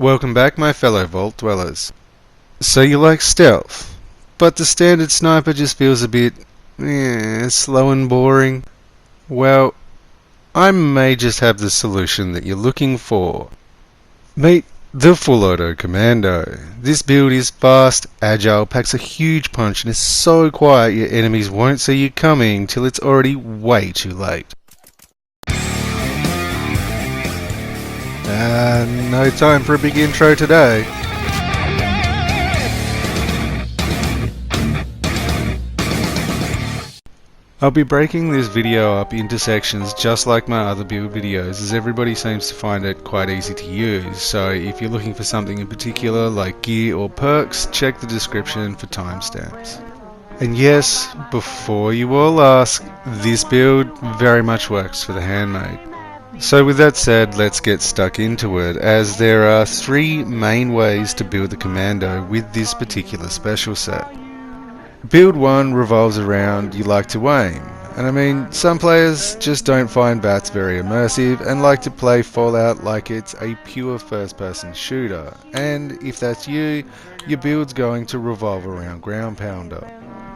Welcome back, my fellow vault dwellers. So you like stealth, but the standard sniper just feels a bit slow and boring? Well, I may just have the solution that you're looking for. Meet the full auto Commando. This build is fast, agile, packs a huge punch, and is so quiet your enemies won't see you coming till it's already way too late. No time for a big intro today. I'll be breaking this video up into sections just like my other build videos, as everybody seems to find it quite easy to use. So if you're looking for something in particular like gear or perks, check the description for timestamps. And yes, before you all ask, this build very much works for the handmade. So with that said, let's get stuck into it, as there are three main ways to build the Commando with this particular special set. Build 1 revolves around you like to aim, and I mean, some players just don't find bats very immersive and like to play Fallout like it's a pure first person shooter, and if that's you, your build's going to revolve around ground pounder.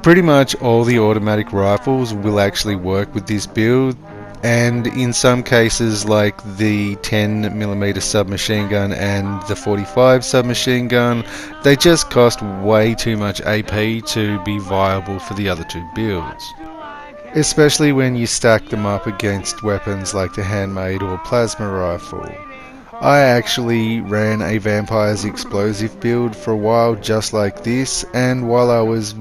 Pretty much all the automatic rifles will actually work with this build, and in some cases like the 10mm submachine gun and the 45 submachine gun, they just cost way too much AP to be viable for the other two builds. Especially when you stack them up against weapons like the handmade or plasma rifle. I actually ran a vampire's explosive build for a while just like this, and while I was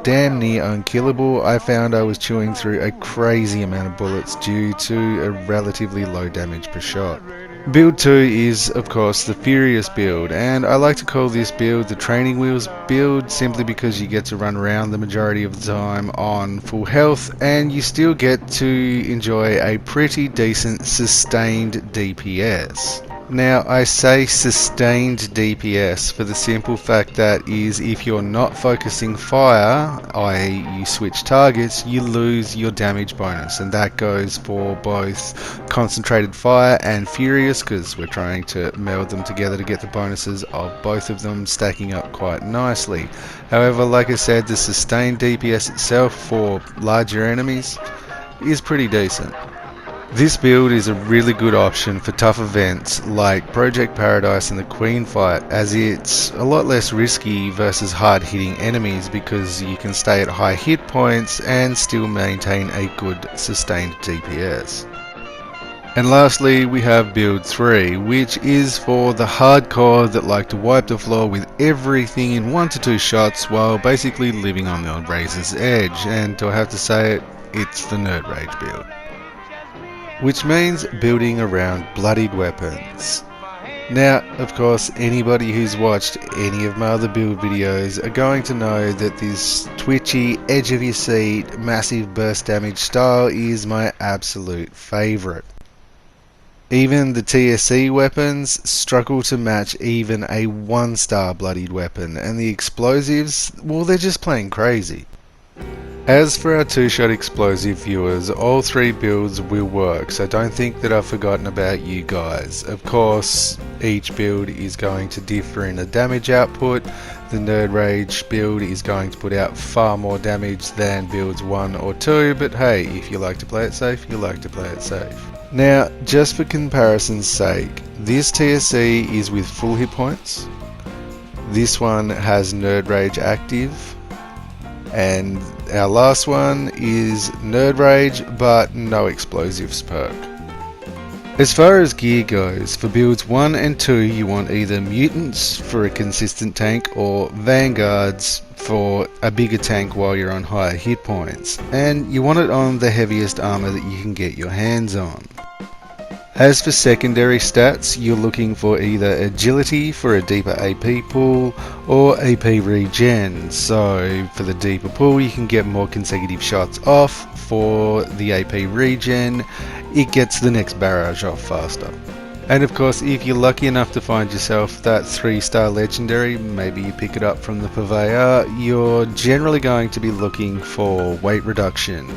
damn near unkillable, I found I was chewing through a crazy amount of bullets due to a relatively low damage per shot. Build 2 is of course the Furious build, and I like to call this build the training wheels build simply because you get to run around the majority of the time on full health, and you still get to enjoy a pretty decent sustained DPS. Now, I say sustained DPS for the simple fact that is, if you're not focusing fire, i.e. you switch targets, you lose your damage bonus, and that goes for both concentrated fire and furious, because we're trying to meld them together to get the bonuses of both of them stacking up quite nicely. However, like I said, the sustained DPS itself for larger enemies is pretty decent. This build is a really good option for tough events like Project Paradise and the Queen fight, as it's a lot less risky versus hard hitting enemies because you can stay at high hit points and still maintain a good sustained DPS. And lastly, we have build 3, which is for the hardcore that like to wipe the floor with everything in 1 to 2 shots while basically living on the razor's edge, and do I have to say it, it's the Nerd Rage build. Which means building around bloodied weapons. Now, of course, anybody who's watched any of my other build videos are going to know that this twitchy, edge of your seat, massive burst damage style is my absolute favourite. Even the TSC weapons struggle to match even a 1-star bloodied weapon, and the explosives, well, they're just plain crazy. As for our 2-shot explosive viewers, all 3 builds will work, so don't think that I've forgotten about you guys. Of course, each build is going to differ in the damage output. The Nerd Rage build is going to put out far more damage than builds 1 or 2, but hey, if you like to play it safe, you like to play it safe. Now, just for comparison's sake, this TSC is with full hit points. This one has Nerd Rage active. And our last one is Nerd Rage, but no explosives perk. As far as gear goes, for builds 1 and 2 you want either Mutants for a consistent tank or Vanguards for a bigger tank while you're on higher hit points. And you want it on the heaviest armor that you can get your hands on. As for secondary stats, you're looking for either agility for a deeper AP pool or AP regen. So for the deeper pool you can get more consecutive shots off. For the AP regen, it gets the next barrage off faster. And of course, if you're lucky enough to find yourself that 3-star legendary, maybe you pick it up from the purveyor, you're generally going to be looking for weight reduction.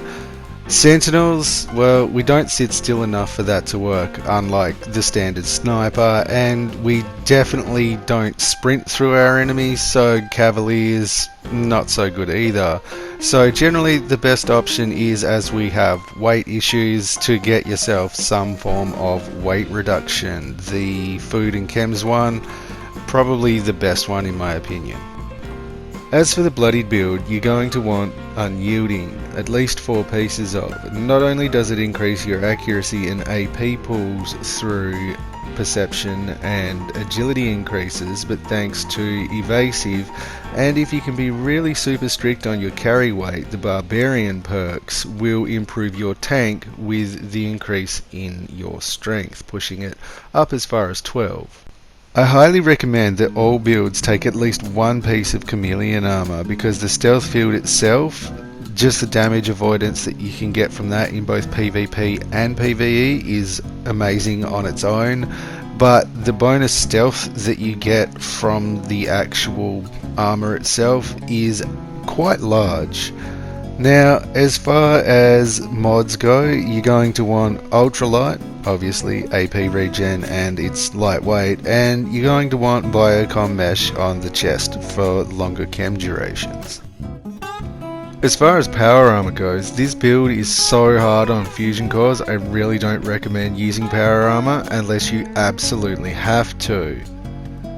Sentinels, well, we don't sit still enough for that to work, unlike the standard sniper, and we definitely don't sprint through our enemies, so Cavaliers, not so good either. So generally the best option is, as we have weight issues, to get yourself some form of weight reduction. The food and chems one, probably the best one in my opinion. As for the bloodied build, you're going to want unyielding, at least 4 pieces of. Not only does it increase your accuracy and AP pulls through perception and agility increases, but thanks to evasive, and if you can be really super strict on your carry weight, the barbarian perks will improve your tank with the increase in your strength, pushing it up as far as 12. I highly recommend that all builds take at least 1 piece of chameleon armor, because the stealth field itself, just the damage avoidance that you can get from that in both PvP and PvE is amazing on its own, but the bonus stealth that you get from the actual armor itself is quite large. Now, as far as mods go, you're going to want ultralight, obviously AP regen and it's lightweight, and you're going to want biocom mesh on the chest for longer chem durations. As far as power armor goes, this build is so hard on fusion cores, I really don't recommend using power armor unless you absolutely have to.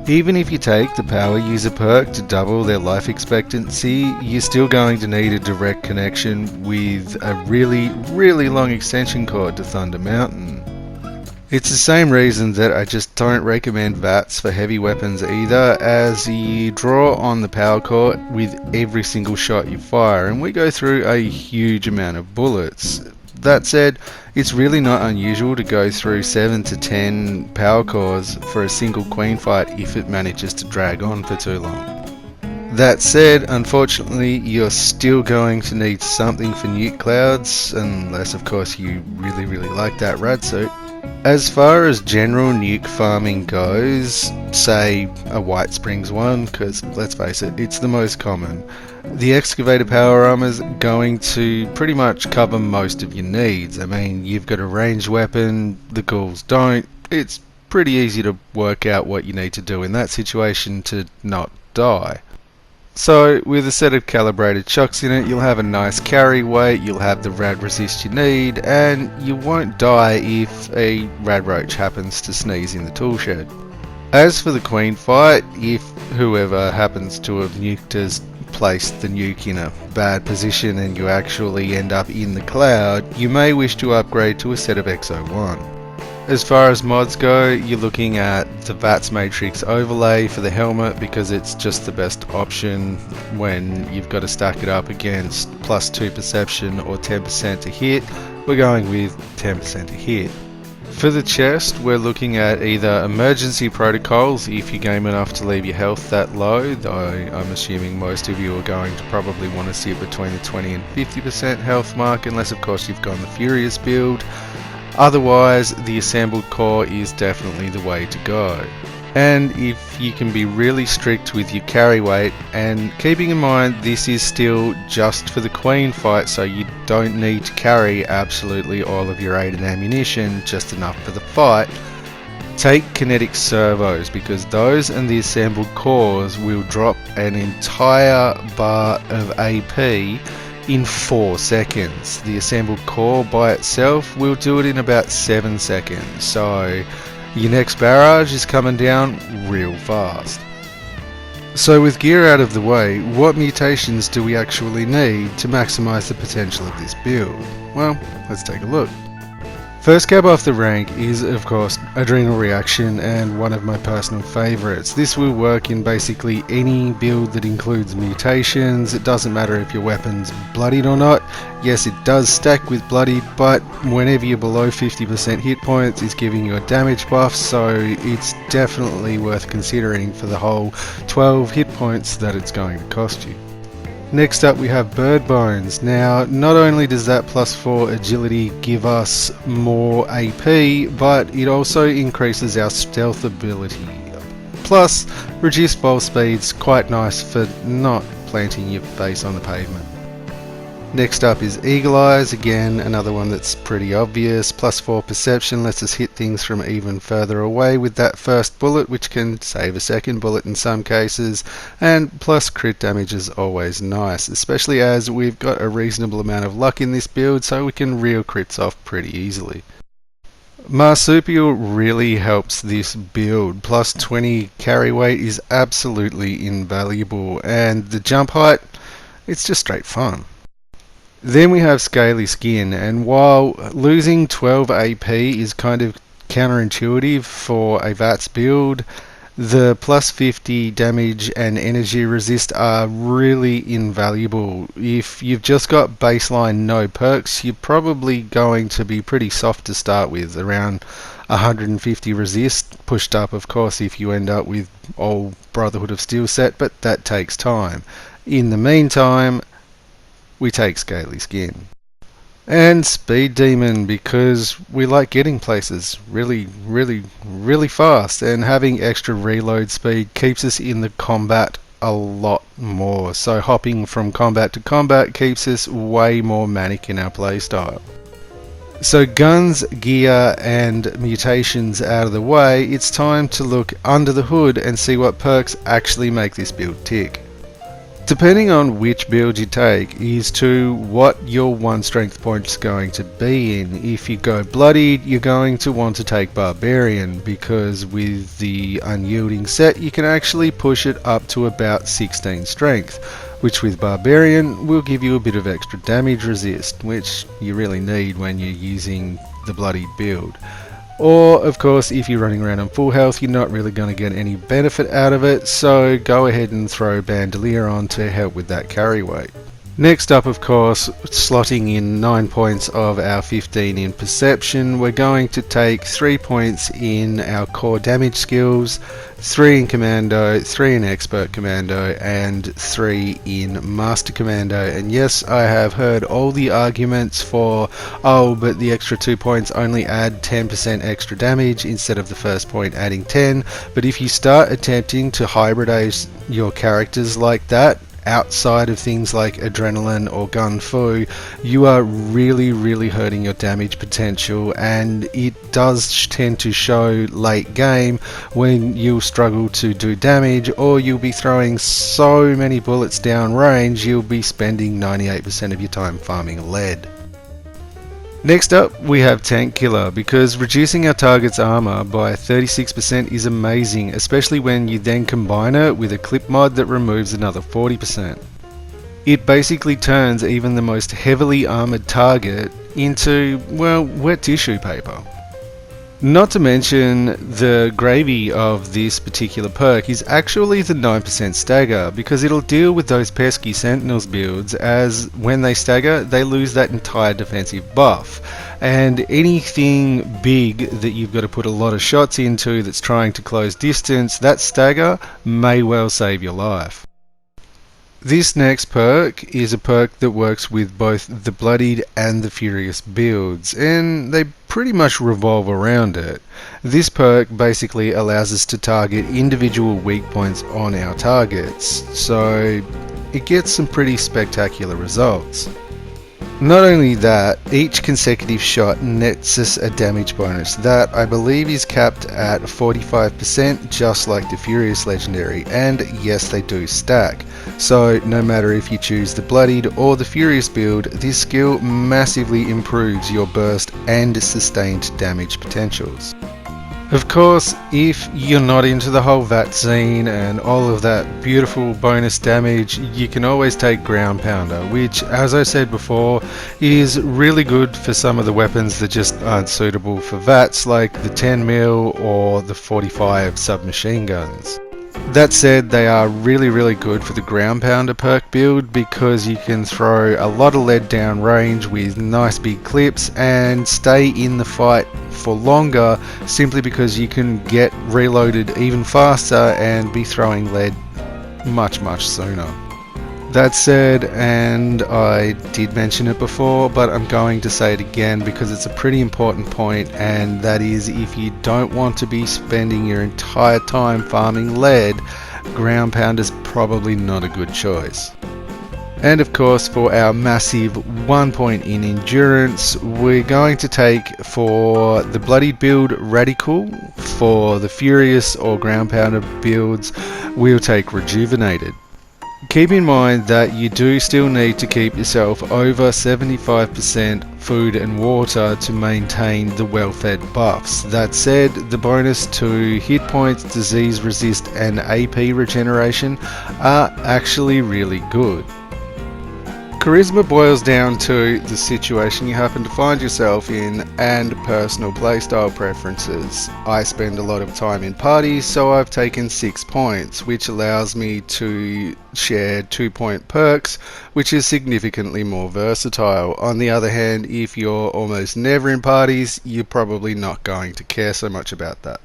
Even if you take the power user perk to double their life expectancy, you're still going to need a direct connection with a really long extension cord to Thunder Mountain. It's the same reason that I just don't recommend VATs for heavy weapons either, as you draw on the power core with every single shot you fire, and we go through a huge amount of bullets. That said, it's really not unusual to go through 7 to 10 power cores for a single queen fight if it manages to drag on for too long. That said, unfortunately, you're still going to need something for nuke clouds, unless of course you really like that rad suit. As far as general nuke farming goes, say a White Springs one, because let's face it, it's the most common. The excavator power armor is going to pretty much cover most of your needs. I mean, you've got a ranged weapon, the ghouls don't. It's pretty easy to work out what you need to do in that situation to not die. So with a set of calibrated shocks in it, you'll have a nice carry weight, you'll have the rad resist you need, and you won't die if a rad roach happens to sneeze in the toolshed. As for the queen fight, if whoever happens to have nuked has placed the nuke in a bad position and you actually end up in the cloud, you may wish to upgrade to a set of XO1. As far as mods go, you're looking at the VATS Matrix overlay for the helmet, because it's just the best option when you've got to stack it up against +2 perception or 10% to hit. We're going with 10% to hit. For the chest, we're looking at either emergency protocols if you game enough to leave your health that low, though I'm assuming most of you are going to probably want to sit between the 20 and 50% health mark, unless of course you've gone the Furious build. Otherwise, the assembled core is definitely the way to go. And if you can be really strict with your carry weight, and keeping in mind this is still just for the queen fight, so you don't need to carry absolutely all of your aid and ammunition, just enough for the fight, take kinetic servos, because those and the assembled cores will drop an entire bar of AP in 4 seconds. The assembled core by itself will do it in about 7 seconds, so your next barrage is coming down real fast. So with gear out of the way, what mutations do we actually need to maximize the potential of this build? Well, let's take a look. First cab off the rank is of course Adrenal Reaction, and one of my personal favourites. This will work in basically any build that includes mutations. It doesn't matter if your weapon's bloodied or not. Yes, it does stack with bloodied, but whenever you're below 50% hit points, it's giving you a damage buff, so it's definitely worth considering for the whole 12 hit points that it's going to cost you. Next up we have Bird Bones. Now, not only does that +4 agility give us more AP, but it also increases our stealth ability. Plus, reduced fall speed's quite nice for not planting your face on the pavement. Next up is Eagle Eyes, again another one that's pretty obvious. +4 perception lets us hit things from even further away with that first bullet, which can save a second bullet in some cases, and plus crit damage is always nice, especially as we've got a reasonable amount of luck in this build, so we can reel crits off pretty easily. Marsupial really helps this build. +20 carry weight is absolutely invaluable, and the jump height, it's just straight fun. Then we have Scaly Skin, and while losing 12 AP is kind of counterintuitive for a VATS build, the +50 damage and energy resist are really invaluable. If you've just got baseline no perks, you're probably going to be pretty soft to start with, around 150 resist, pushed up of course if you end up with all Brotherhood of Steel set, but that takes time. In the meantime, we take Scaly Skin. And Speed Demon, because we like getting places really fast, and having extra reload speed keeps us in the combat a lot more. So hopping from combat to combat keeps us way more manic in our playstyle. So guns, gear and mutations out of the way, it's time to look under the hood and see what perks actually make this build tick. Depending on which build you take is to what your one strength point is going to be in. If you go bloodied, you're going to want to take Barbarian, because with the unyielding set you can actually push it up to about 16 strength, which with Barbarian will give you a bit of extra damage resist, which you really need when you're using the bloodied build. Or, of course, if you're running around on full health, you're not really going to get any benefit out of it, so go ahead and throw Bandolier on to help with that carry weight. Next up, of course, slotting in 9 points of our 15 in Perception, we're going to take 3 points in our core damage skills, 3 in Commando, 3 in Expert Commando, and 3 in Master Commando. And yes, I have heard all the arguments for, oh, but the extra 2 points only add 10% extra damage instead of the first point adding 10. But if you start attempting to hybridize your characters like that, outside of things like Adrenaline or Gun Fu, you are really hurting your damage potential, and it does tend to show late game when you'll struggle to do damage, or you'll be throwing so many bullets down range you'll be spending 98% of your time farming lead. Next up we have Tank Killer, because reducing our target's armor by 36% is amazing, especially when you then combine it with a clip mod that removes another 40%. It basically turns even the most heavily armored target into, well, wet tissue paper. Not to mention, the gravy of this particular perk is actually the 9% stagger, because it'll deal with those pesky Sentinels builds, as when they stagger they lose that entire defensive buff, and anything big that you've got to put a lot of shots into that's trying to close distance, that stagger may well save your life. This next perk is a perk that works with both the Bloodied and the Furious builds, and they pretty much revolve around it. This perk basically allows us to target individual weak points on our targets, so it gets some pretty spectacular results. Not only that, each consecutive shot nets us a damage bonus that I believe is capped at 45%, just like the Furious Legendary, and yes, they do stack. So no matter if you choose the Bloodied or the Furious build, this skill massively improves your burst and sustained damage potentials. Of course, if you're not into the whole VAT scene and all of that beautiful bonus damage, you can always take Ground Pounder, which, as I said before, is really good for some of the weapons that just aren't suitable for VATs, like the 10mm or the 45 submachine guns. That said, they are really good for the Ground Pounder perk build, because you can throw a lot of lead down range with nice big clips and stay in the fight for longer, simply because you can get reloaded even faster and be throwing lead much sooner. That said, and I did mention it before, but I'm going to say it again because it's a pretty important point, and that is, if you don't want to be spending your entire time farming lead, Ground Pounder's probably not a good choice. And of course, for our massive 1 point in endurance, we're going to take, for the bloodied build, radical. For the furious or ground pounder builds, we'll take rejuvenated. Keep in mind that you do still need to keep yourself over 75% food and water to maintain the well-fed buffs. That said, the bonus to hit points, disease resist and AP regeneration are actually really good. Charisma boils down to the situation you happen to find yourself in and personal playstyle preferences. I spend a lot of time in parties, so I've taken 6 points, which allows me to share 2-point perks, which is significantly more versatile. On the other hand, if you're almost never in parties, you're probably not going to care so much about that.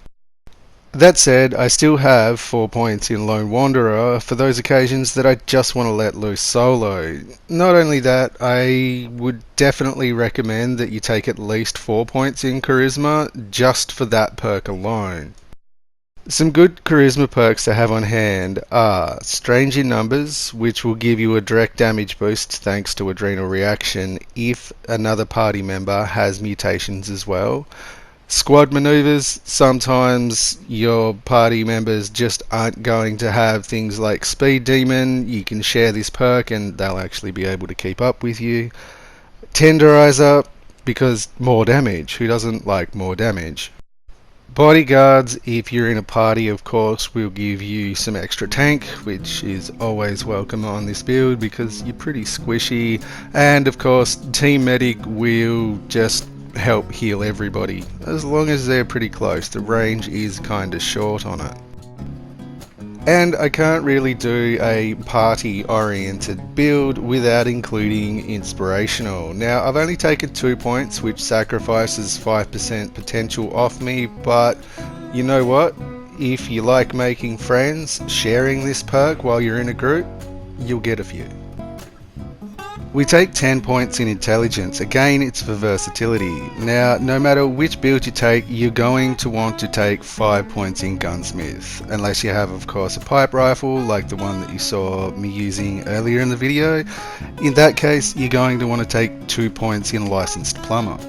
That said, I still have 4 points in Lone Wanderer for those occasions that I just want to let loose solo. Not only that, I would definitely recommend that you take at least 4 points in Charisma just for that perk alone. Some good Charisma perks to have on hand are Strange in Numbers, which will give you a direct damage boost thanks to Adrenal Reaction if another party member has mutations as well. Squad maneuvers, sometimes your party members just aren't going to have things like Speed Demon. You can share this perk and they'll actually be able to keep up with you. Tenderizer, because more damage. Who doesn't like more damage? Bodyguards, if you're in a party, of course, will give you some extra tank, which is always welcome on this build because you're pretty squishy. And of course, Team Medic will just help heal everybody, as long as they're pretty close. The range is kinda short on it. And I can't really do a party oriented build without including inspirational. Now, I've only taken 2 points, which sacrifices 5% potential off me, but you know what? If you like making friends, sharing this perk while you're in a group, you'll get a few. We take 10 points in intelligence. Again, it's for versatility. Now, no matter which build you take, you're going to want to take 5 points in gunsmith, unless you have, of course, a pipe rifle like the one that you saw me using earlier in the video. In that case, you're going to want to take 2 points in licensed plumber.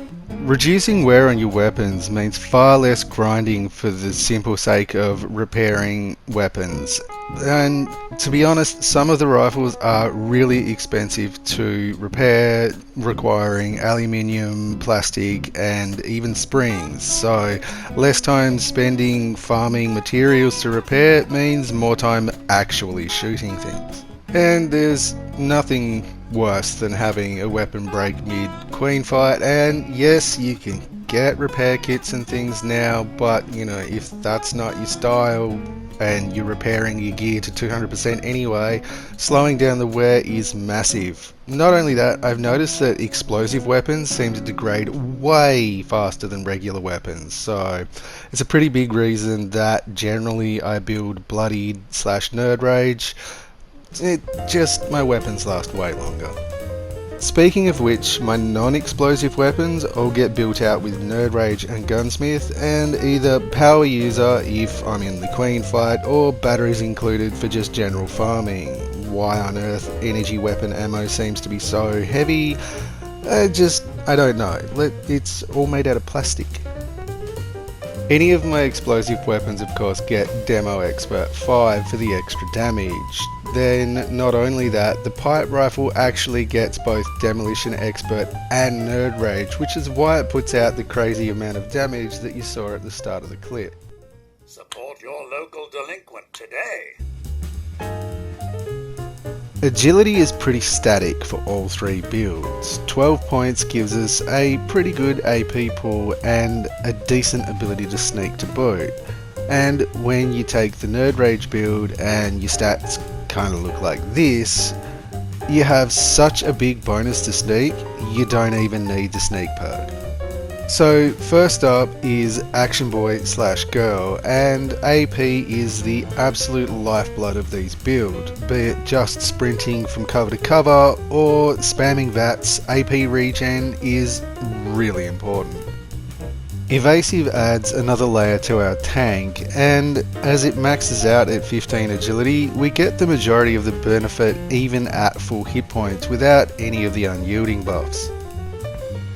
Reducing wear on your weapons means far less grinding for the simple sake of repairing weapons. And to be honest, some of the rifles are really expensive to repair, requiring aluminium, plastic and even springs. So less time spending farming materials to repair means more time actually shooting things. And there's nothing worse than having a weapon break mid queen fight, and yes, you can get repair kits and things now, but you know, if that's not your style and you're repairing your gear to 200% anyway, slowing down the wear is massive. Not only that, I've noticed that explosive weapons seem to degrade way faster than regular weapons, so it's a pretty big reason that generally I build bloodied / nerd rage. My weapons last way longer. Speaking of which, my non-explosive weapons all get built out with Nerd Rage and Gunsmith, and either Power User if I'm in the Queen fight, or batteries included for just general farming. Why on earth energy weapon ammo seems to be so heavy, I don't know. It's all made out of plastic. Any of my explosive weapons, of course, get Demo Expert 5 for the extra damage. Then, not only that, the pipe rifle actually gets both Demolition Expert and Nerd Rage, which is why it puts out the crazy amount of damage that you saw at the start of the clip. Support your local delinquent today. Agility is pretty static for all 3 builds. 12 points gives us a pretty good AP pool and a decent ability to sneak to boot. And when you take the Nerd Rage build and your stats kind of look like this, you have such a big bonus to sneak, you don't even need the sneak perk. So first up is Action Boy / Girl, and AP is the absolute lifeblood of these builds, be it just sprinting from cover to cover or spamming VATs. AP regen is really important. Evasive adds another layer to our tank, and as it maxes out at 15 agility, we get the majority of the benefit even at full hit points without any of the unyielding buffs.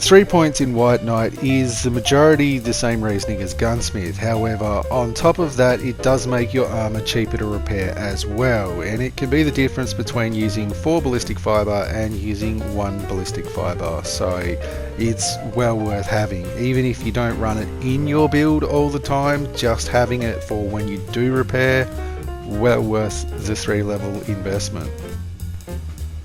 3 points in White Knight is the majority the same reasoning as Gunsmith, however on top of that it does make your armour cheaper to repair as well, and it can be the difference between using 4 ballistic fibre and using 1 ballistic fibre, so it's well worth having. Even if you don't run it in your build all the time, just having it for when you do repair, well worth the 3 level investment.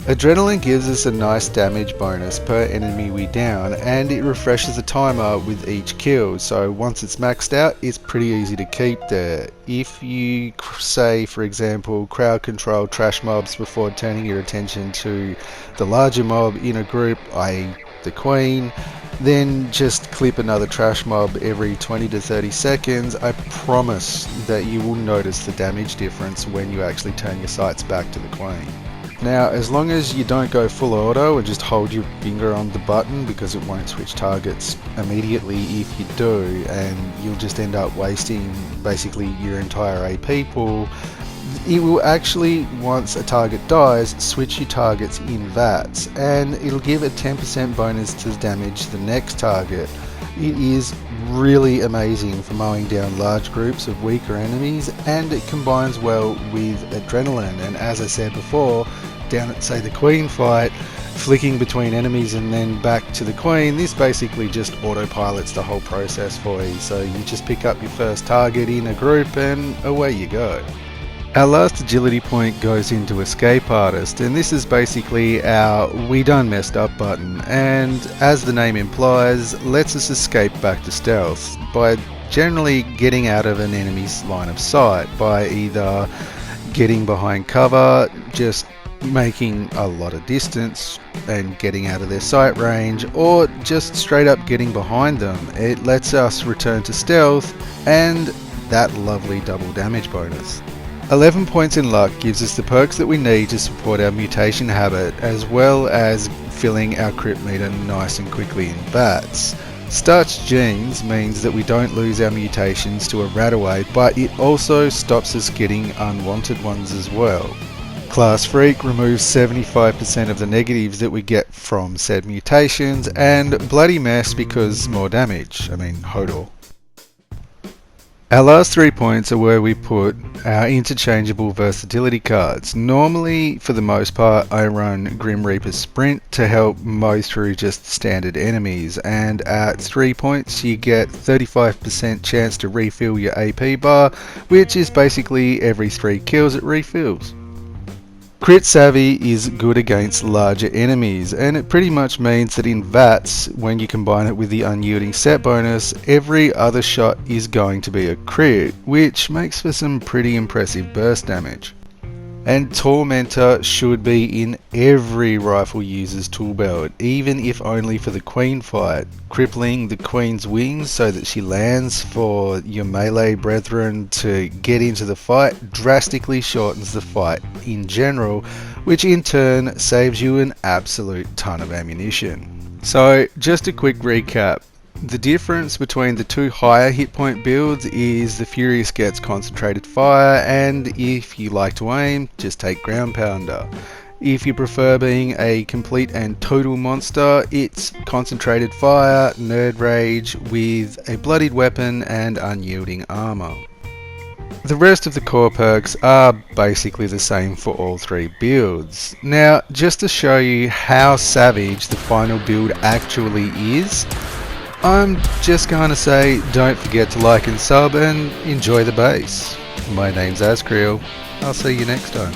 Adrenaline gives us a nice damage bonus per enemy we down, and it refreshes the timer with each kill, so once it's maxed out it's pretty easy to keep there. If you say for example crowd control trash mobs before turning your attention to the larger mob in a group, i.e. the Queen, then just clip another trash mob every 20 to 30 seconds, I promise that you will notice the damage difference when you actually turn your sights back to the Queen. Now, as long as you don't go full auto and just hold your finger on the button, because it won't switch targets immediately if you do, and you'll just end up wasting basically your entire AP pool, it will actually, once a target dies, switch your targets in VATS, and it'll give a 10% bonus to damage the next target. It is really amazing for mowing down large groups of weaker enemies, and it combines well with adrenaline, and as I said before, down at say the Queen fight, flicking between enemies and then back to the Queen, this basically just autopilots the whole process for you, so you just pick up your first target in a group and away you go. Our last agility point goes into Escape Artist, and this is basically our we done messed up button, and as the name implies, lets us escape back to stealth by generally getting out of an enemy's line of sight by either getting behind cover, just making a lot of distance and getting out of their sight range, or just straight up getting behind them. It lets us return to stealth and that lovely double damage bonus. 11 points in luck gives us the perks that we need to support our mutation habit, as well as filling our crit meter nice and quickly in VATS. Starched Genes means that we don't lose our mutations to a Rataway, but it also stops us getting unwanted ones as well. Class Freak removes 75% of the negatives that we get from said mutations, and Bloody Mess because more damage, Hodor. Our last 3 points are where we put our interchangeable versatility cards. Normally, for the most part, I run Grim Reaper's Sprint to help mow through just standard enemies, and at 3 points you get 35% chance to refill your AP bar, which is basically every 3 kills it refills. Crit Savvy is good against larger enemies, and it pretty much means that in VATS, when you combine it with the unyielding set bonus, every other shot is going to be a crit, which makes for some pretty impressive burst damage. And Tormentor should be in every rifle user's tool belt, even if only for the Queen fight. Crippling the Queen's wings so that she lands for your melee brethren to get into the fight drastically shortens the fight in general, which in turn saves you an absolute ton of ammunition. So just a quick recap. The difference between the 2 higher hit point builds is the Furious gets concentrated fire, and if you like to aim, just take Ground Pounder. If you prefer being a complete and total monster, it's concentrated fire, Nerd Rage with a bloodied weapon and unyielding armor. The rest of the core perks are basically the same for all 3 builds. Now, just to show you how savage the final build actually is, I'm just going to say don't forget to like and sub and enjoy the base. My name's Azkreel. I'll see you next time.